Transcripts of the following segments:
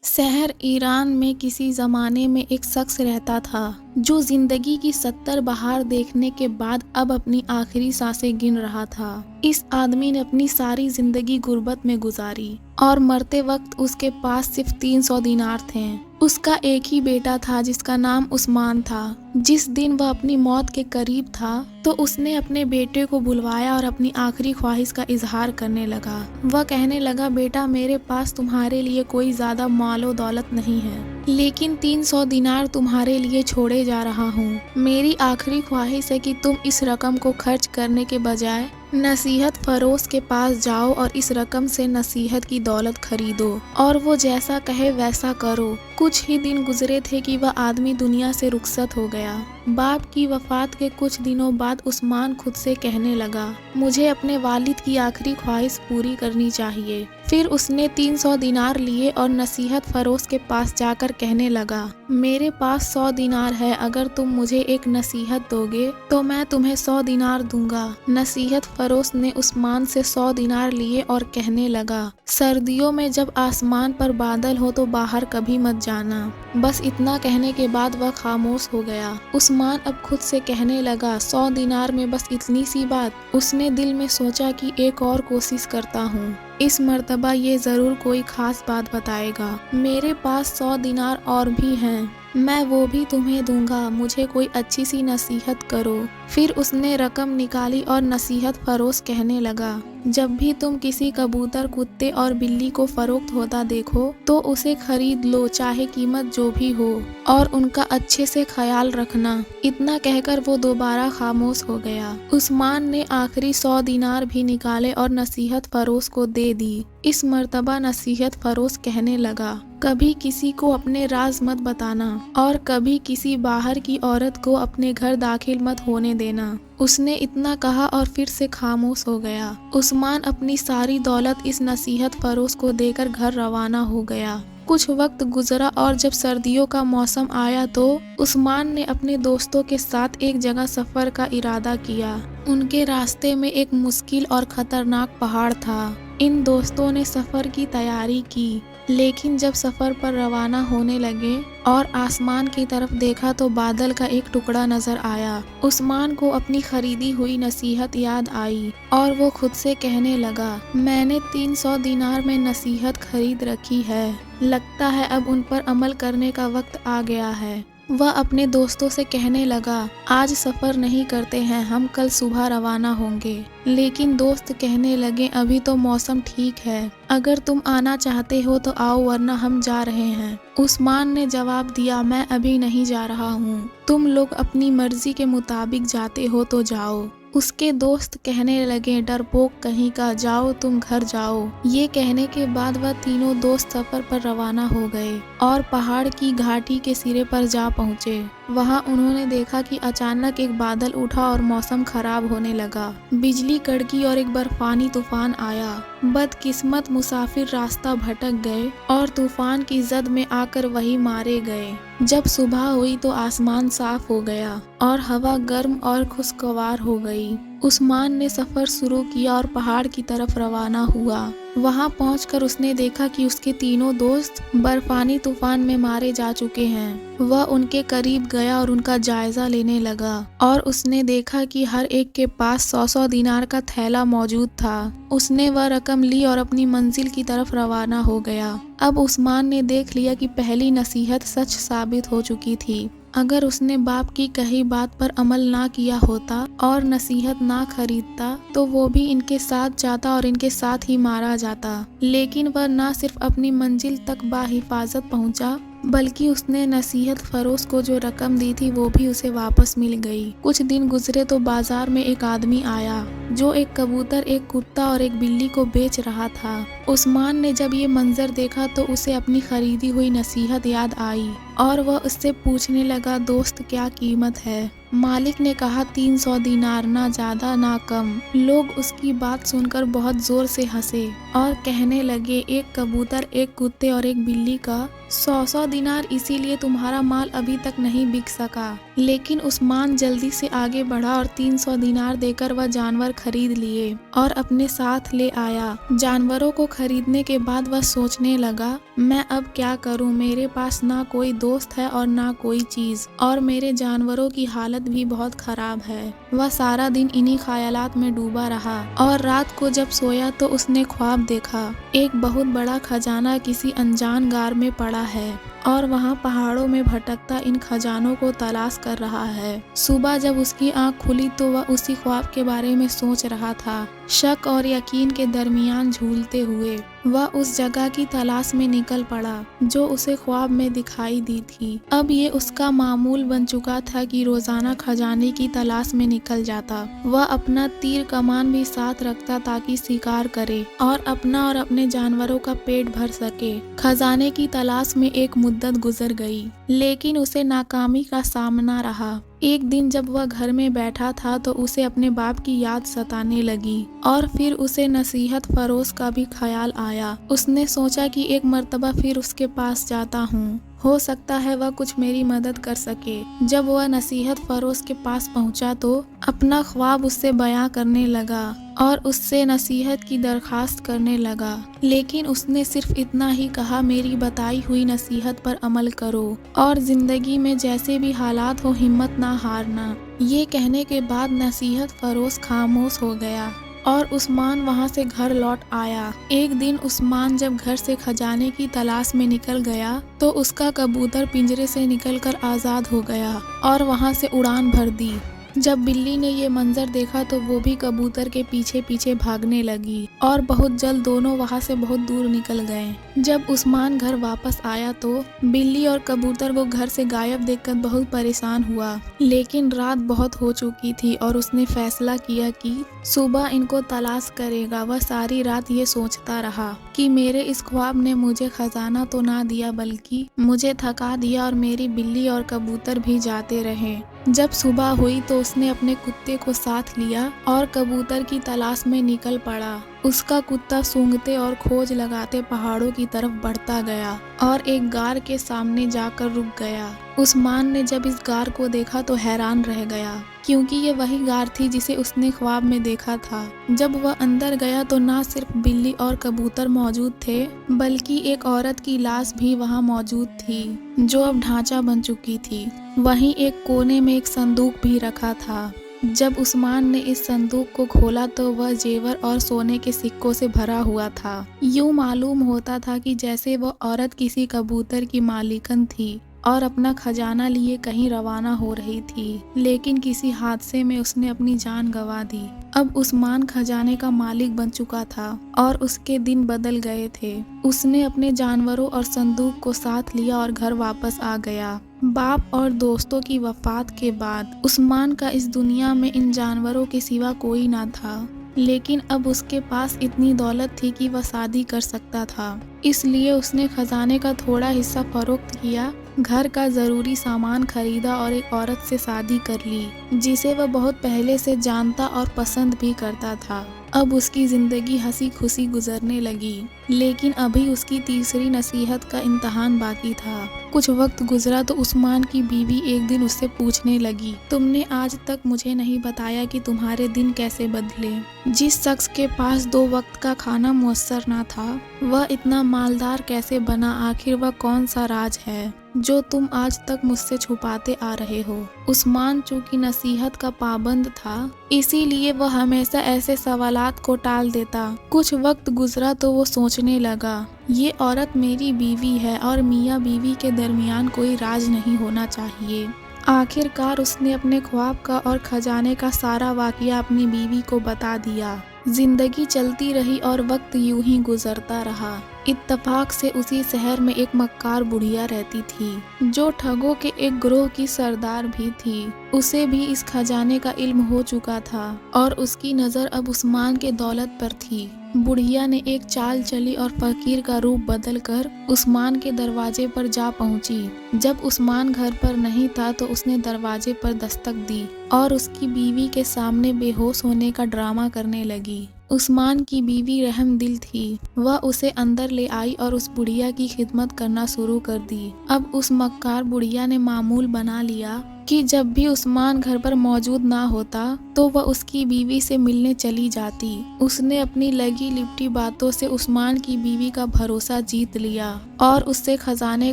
शहर ईरान में किसी ज़माने में एक शख्स रहता था जो ज़िंदगी की 70 बहार देखने के बाद अब अपनी आखिरी सांसें गिन रहा था। इस आदमी ने अपनी सारी ज़िंदगी गुर्बत में गुजारी और मरते वक्त उसके पास सिर्फ 300 दिनार थे। उसका एक ही बेटा था जिसका नाम उस्मान था। जिस दिन वह अपनी मौत के करीब था तो उसने अपने बेटे को बुलवाया और अपनी आखिरी ख्वाहिश का इजहार करने लगा। वह कहने लगा, बेटा, मेरे पास तुम्हारे लिए कोई ज़्यादा मालो दौलत नहीं है, लेकिन 300 दिनार तुम्हारे लिए छोड़े जा रहा हूँ। मेरी आखिरी ख्वाहिश है कि तुम इस रकम को खर्च करने के बजाय नसीहत फरोश के पास जाओ और इस रकम से नसीहत की दौलत खरीदो और वो जैसा कहे वैसा करो। कुछ ही दिन गुजरे थे कि वह आदमी दुनिया से रुखसत हो गया। बाप की वफात के कुछ दिनों बाद उस्मान खुद से कहने लगा, मुझे अपने वालिद की आखिरी ख्वाहिश पूरी करनी चाहिए। फिर उसने 300 दिनार लिए और नसीहत फरोश के पास जाकर कहने लगा, मेरे पास 100 दिनार है, अगर तुम मुझे एक नसीहत दोगे तो मैं तुम्हें 100 दिनार दूंगा। नसीहत फरोश ने उस्मान से 100 दिनार लिए और कहने लगा, सर्दियों में जब आसमान पर बादल हो तो बाहर कभी मत जाना। बस इतना कहने के बाद वह खामोश हो गया। उस्मान अब खुद से कहने लगा, 100 दिनार में बस इतनी सी बात। उसने दिल में सोचा कि एक और कोशिश करता हूँ, इस मर्तबा ये ज़रूर कोई ख़ास बात बताएगा। मेरे पास 100 दिनार और भी हैं, मैं वो भी तुम्हें दूंगा, मुझे कोई अच्छी सी नसीहत करो। फिर उसने रकम निकाली और नसीहत फरोश कहने लगा, जब भी तुम किसी कबूतर, कुत्ते और बिल्ली को फरोख्त होता देखो तो उसे खरीद लो, चाहे कीमत जो भी हो, और उनका अच्छे से ख्याल रखना। इतना कहकर वो दोबारा खामोश हो गया। उस्मान ने आखिरी 100 दिनार भी निकाले और नसीहत फरोश को दे दी। इस मर्तबा नसीहत फरोश कहने लगा, कभी किसी को अपने राज मत बताना और कभी किसी बाहर की औरत को अपने घर दाखिल मत होने देना। उसने इतना कहा और फिर से खामोश हो गया। उस्मान अपनी सारी दौलत इस नसीहत फरोश को देकर घर रवाना हो गया। कुछ वक्त गुजरा और जब सर्दियों का मौसम आया तो उस्मान ने अपने दोस्तों के साथ एक जगह सफर का इरादा किया। उनके रास्ते में एक मुश्किल और खतरनाक पहाड़ था। इन दोस्तों ने सफर की तैयारी की, लेकिन जब सफर पर रवाना होने लगे और आसमान की तरफ देखा तो बादल का एक टुकड़ा नजर आया। उस्मान को अपनी खरीदी हुई नसीहत याद आई और वो खुद से कहने लगा, मैंने 300 दिनार में नसीहत खरीद रखी है, लगता है अब उन पर अमल करने का वक्त आ गया है। वह अपने दोस्तों से कहने लगा, आज सफ़र नहीं करते हैं, हम कल सुबह रवाना होंगे। लेकिन दोस्त कहने लगे, अभी तो मौसम ठीक है, अगर तुम आना चाहते हो तो आओ, वरना हम जा रहे हैं। उस्मान ने जवाब दिया, मैं अभी नहीं जा रहा हूँ, तुम लोग अपनी मर्जी के मुताबिक जाते हो तो जाओ। उसके दोस्त कहने लगे, डरपोक कहीं का, जाओ तुम घर जाओ। ये कहने के बाद वह तीनों दोस्त सफर पर रवाना हो गए और पहाड़ की घाटी के सिरे पर जा पहुँचे। वहां उन्होंने देखा कि अचानक एक बादल उठा और मौसम खराब होने लगा। बिजली कड़की और एक बर्फानी तूफान आया। बदकिस्मत मुसाफिर रास्ता भटक गए और तूफान की जद में आकर वही मारे गए। जब सुबह हुई तो आसमान साफ हो गया और हवा गर्म और खुशगवार हो गई। उस्मान ने सफर शुरू किया और पहाड़ की तरफ रवाना हुआ। वहां पहुंचकर उसने देखा कि उसके तीनों दोस्त बर्फानी तूफान में मारे जा चुके हैं। वह उनके करीब गया और उनका जायजा लेने लगा और उसने देखा कि हर एक के पास 100 दिनार का थैला मौजूद था। उसने वह रकम ली और अपनी मंजिल की तरफ रवाना हो गया। अब उस्मान ने देख लिया कि पहली नसीहत सच साबित हो चुकी थी। अगर उसने बाप की कही बात पर अमल ना किया होता और नसीहत ना खरीदता तो वो भी इनके साथ जाता और इनके साथ ही मारा जाता। लेकिन वह ना सिर्फ अपनी मंजिल तक बाहिफाजत पहुंचा, बल्कि उसने नसीहत फरोश को जो रकम दी थी वो भी उसे वापस मिल गई। कुछ दिन गुजरे तो बाजार में एक आदमी आया जो एक कबूतर, एक कुत्ता और एक बिल्ली को बेच रहा था। उस्मान ने जब ये मंजर देखा तो उसे अपनी खरीदी हुई नसीहत याद आई और वह उससे पूछने लगा, दोस्त क्या कीमत है? मालिक ने कहा, 300 दिनार, ना ज्यादा ना कम। लोग उसकी बात सुनकर बहुत जोर से हंसे और कहने लगे, एक कबूतर, एक कुत्ते और एक बिल्ली का 100 दिनार, इसीलिए तुम्हारा माल अभी तक नहीं बिक सका। लेकिन उस्मान जल्दी से आगे बढ़ा और 300 दिनार देकर वह जानवर खरीद लिए और अपने साथ ले आया। जानवरों को खरीदने के बाद वह सोचने लगा, मैं अब क्या करूं? मेरे पास ना कोई दोस्त है और ना कोई चीज, और मेरे जानवरों की हालत भी बहुत खराब है। वह सारा दिन इन्हीं ख्यालात में डूबा रहा और रात को जब सोया तो उसने ख्वाब देखा, एक बहुत बड़ा खजाना किसी अनजान गार में पड़ा है और वहाँ पहाड़ों में भटकता इन खजानों को तलाश कर रहा है। सुबह जब उसकी आंख खुली तो वह उसी ख्वाब के बारे में सोच रहा था। शक और यकीन के दरमियान झूलते हुए वह उस जगह की तलाश में निकल पड़ा जो उसे ख्वाब में दिखाई दी थी। अब ये उसका मामूल बन चुका था कि रोजाना खजाने की तलाश में निकल जाता। वह अपना तीर कमान भी साथ रखता ताकि शिकार करे और अपना और अपने जानवरों का पेट भर सके। खजाने की तलाश में एक मुद्दत गुजर गई, लेकिन उसे नाकामी का सामना रहा। एक दिन जब वह घर में बैठा था तो उसे अपने बाप की याद सताने लगी और फिर उसे नसीहत फरोश का भी ख्याल आया। उसने सोचा कि एक मर्तबा फिर उसके पास जाता हूँ, हो सकता है वह कुछ मेरी मदद कर सके। जब वह नसीहत फरोश के पास पहुंचा तो अपना ख्वाब उससे बयां करने लगा और उससे नसीहत की दरखास्त करने लगा, लेकिन उसने सिर्फ इतना ही कहा, मेरी बताई हुई नसीहत पर अमल करो और जिंदगी में जैसे भी हालात हो हिम्मत ना हारना। ये कहने के बाद नसीहत फरोश खामोश हो गया और उस्मान वहां से घर लौट आया। एक दिन उस्मान जब घर से खजाने की तलाश में निकल गया तो उसका कबूतर पिंजरे से निकलकर आजाद हो गया और वहां से उड़ान भर दी। जब बिल्ली ने ये मंजर देखा तो वो भी कबूतर के पीछे पीछे भागने लगी और बहुत जल्द दोनों वहां से बहुत दूर निकल गए। जब उस्मान घर वापस आया तो बिल्ली और कबूतर को घर से गायब देखकर बहुत परेशान हुआ, लेकिन रात बहुत हो चुकी थी और उसने फैसला किया कि सुबह इनको तलाश करेगा। वह सारी रात ये सोचता रहा कि मेरे इस ख्वाब ने मुझे खजाना तो ना दिया बल्कि मुझे थका दिया और मेरी बिल्ली और कबूतर भी जाते रहे। जब सुबह हुई तो उसने अपने कुत्ते को साथ लिया और कबूतर की तलाश में निकल पड़ा। उसका कुत्ता सूंघते और खोज लगाते पहाड़ों की तरफ बढ़ता गया और एक गार के सामने जाकर रुक गया। उस्मान ने जब इस गार को देखा तो हैरान रह गया, क्योंकि ये वही गार थी जिसे उसने ख्वाब में देखा था। जब वह अंदर गया तो ना सिर्फ बिल्ली और कबूतर मौजूद थे बल्कि एक औरत की लाश भी वहाँ मौजूद थी जो अब ढांचा बन चुकी थी। वहीं एक कोने में एक संदूक भी रखा था। जब उस्मान ने इस संदूक को खोला तो वह जेवर और सोने के सिक्कों से भरा हुआ था। यूं मालूम होता था कि जैसे वह औरत किसी कबूतर की मालिकन थी और अपना खजाना लिए कहीं रवाना हो रही थी, लेकिन किसी हादसे में उसने अपनी जान गंवा दी। अब उस्मान खजाने का मालिक बन चुका था और उसके दिन बदल गए थे। उसने अपने जानवरों और संदूक को साथ लिया और घर वापस आ गया। बाप और दोस्तों की वफात के बाद उस्मान का इस दुनिया में इन जानवरों के सिवा कोई ना था, लेकिन अब उसके पास इतनी दौलत थी कि वह शादी कर सकता था। इसलिए उसने खजाने का थोड़ा हिस्सा फरोख्त किया, घर का जरूरी सामान खरीदा और एक औरत से शादी कर ली जिसे वह बहुत पहले से जानता और पसंद भी करता था। अब उसकी जिंदगी हंसी खुशी गुजरने लगी, लेकिन अभी उसकी तीसरी नसीहत का इम्तिहान बाकी था। कुछ वक्त गुजरा तो उस्मान की बीवी एक दिन उससे पूछने लगी, तुमने आज तक मुझे नहीं बताया कि तुम्हारे दिन कैसे बदले। जिस शख्स के पास 2 वक्त का खाना मुयस्सर ना था वह इतना मालदार कैसे बना? आखिर वह कौन सा राज है जो तुम आज तक मुझसे छुपाते आ रहे हो? उस्मान चूंकि नसीहत का पाबंद था, इसीलिए वह हमेशा ऐसे सवालात को टाल देता। कुछ वक्त गुजरा तो वो सोचने लगा, ये औरत मेरी बीवी है और मियाँ बीवी के दरमियान कोई राज नहीं होना चाहिए। आखिरकार उसने अपने ख्वाब का और खजाने का सारा वाकया अपनी बीवी को बता दिया। जिंदगी चलती रही और वक्त यूं ही गुजरता रहा। इत्तफाक से उसी शहर में एक मक्कार बुढ़िया रहती थी जो ठगों के एक ग्रोह की सरदार भी थी। उसे भी इस खजाने का इल्म हो चुका था और उसकी नज़र अब उस्मान के दौलत पर थी। बुढ़िया ने एक चाल चली और फकीर का रूप बदलकर उस्मान के दरवाजे पर जा पहुंची। जब उस्मान घर पर नहीं था तो उसने दरवाजे पर दस्तक दी और उसकी बीवी के सामने बेहोश होने का ड्रामा करने लगी। उस्मान की बीवी रहम दिल थी। वह उसे अंदर ले आई और उस बुढ़िया की खिदमत करना शुरू कर दी। अब उस मक्कार बुढ़िया ने मामूल बना लिया कि जब भी उस्मान घर पर मौजूद ना होता तो वह उसकी बीवी से मिलने चली जाती। उसने अपनी लगी लिपटी बातों से उस्मान की बीवी का भरोसा जीत लिया और उससे खजाने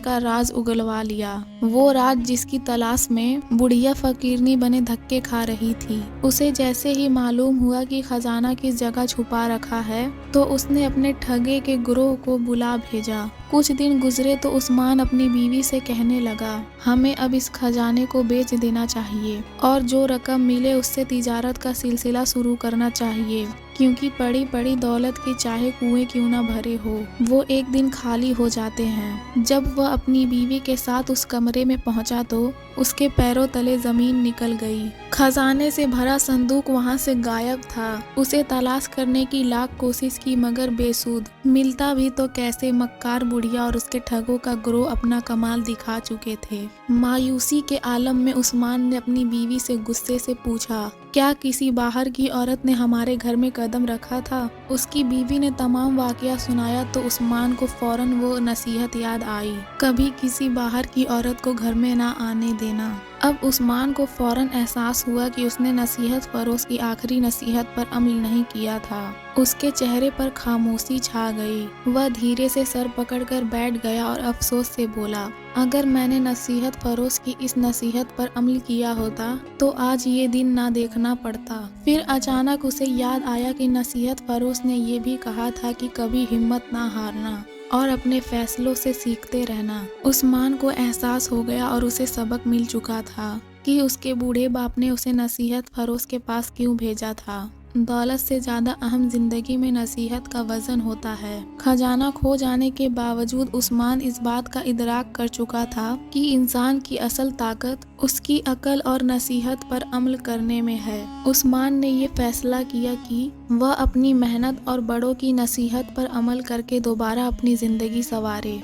का राज उगलवा लिया। वो राज जिसकी तलाश में बुढ़िया फकीरनी बने धक्के खा रही थी। उसे जैसे ही मालूम हुआ कि खजाना किस जगह छुपा रखा है तो उसने अपने ठगे के गिरोह को बुला भेजा। कुछ दिन गुजरे तो उस्मान अपनी बीवी से कहने लगा, हमें अब इस खजाने को बेच देना चाहिए और जो रकम मिले उससे तिजारत का सिलसिला शुरू करना चाहिए, क्योंकि पड़ी पड़ी दौलत के चाहे कुएं क्यों न भरे हो, वो एक दिन खाली हो जाते हैं। जब वह अपनी बीवी के साथ उस कमरे में पहुंचा तो उसके पैरों तले जमीन निकल गई। खजाने से भरा संदूक वहां से गायब था। उसे तलाश करने की लाख कोशिश की मगर बेसुध। मिलता भी तो कैसे, मक्कार बुढ़िया और उसके ठगों का गिरोह अपना कमाल दिखा चुके थे। मायूसी के आलम में उस्मान ने अपनी बीवी से गुस्से से पूछा, क्या किसी बाहर की औरत ने हमारे घर में कदम रखा था? उसकी बीवी ने तमाम वाकया सुनाया तो उस्मान को फौरन वो नसीहत याद आई, कभी किसी बाहर की औरत को घर में ना आने देना। अब उस्मान को फौरन एहसास हुआ कि उसने नसीहत फरोश की आखिरी नसीहत पर अमल नहीं किया था। उसके चेहरे पर खामोशी छा गई। वह धीरे से सर पकड़कर बैठ गया और अफसोस से बोला, अगर मैंने नसीहत फरोश की इस नसीहत पर अमल किया होता तो आज ये दिन ना देखना पड़ता। फिर अचानक उसे याद आया कि नसीहत फरोश ने ये भी कहा था कि कभी हिम्मत ना हारना और अपने फैसलों से सीखते रहना। उस्मान को एहसास हो गया और उसे सबक मिल चुका था कि उसके बूढ़े बाप ने उसे नसीहत फरोश के पास क्यों भेजा था। दौलत से ज्यादा अहम जिंदगी में नसीहत का वजन होता है। खजाना खो जाने के बावजूद उस्मान इस बात का इदराक कर चुका था कि इंसान की असल ताकत उसकी अकल और नसीहत पर अमल करने में है। उस्मान ने ये फैसला किया कि वह अपनी मेहनत और बड़ों की नसीहत पर अमल करके दोबारा अपनी जिंदगी संवारे।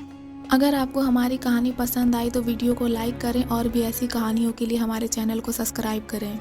अगर आपको हमारी कहानी पसंद आई तो वीडियो को लाइक करें और भी ऐसी कहानियों के लिए हमारे चैनल को सब्सक्राइब करें।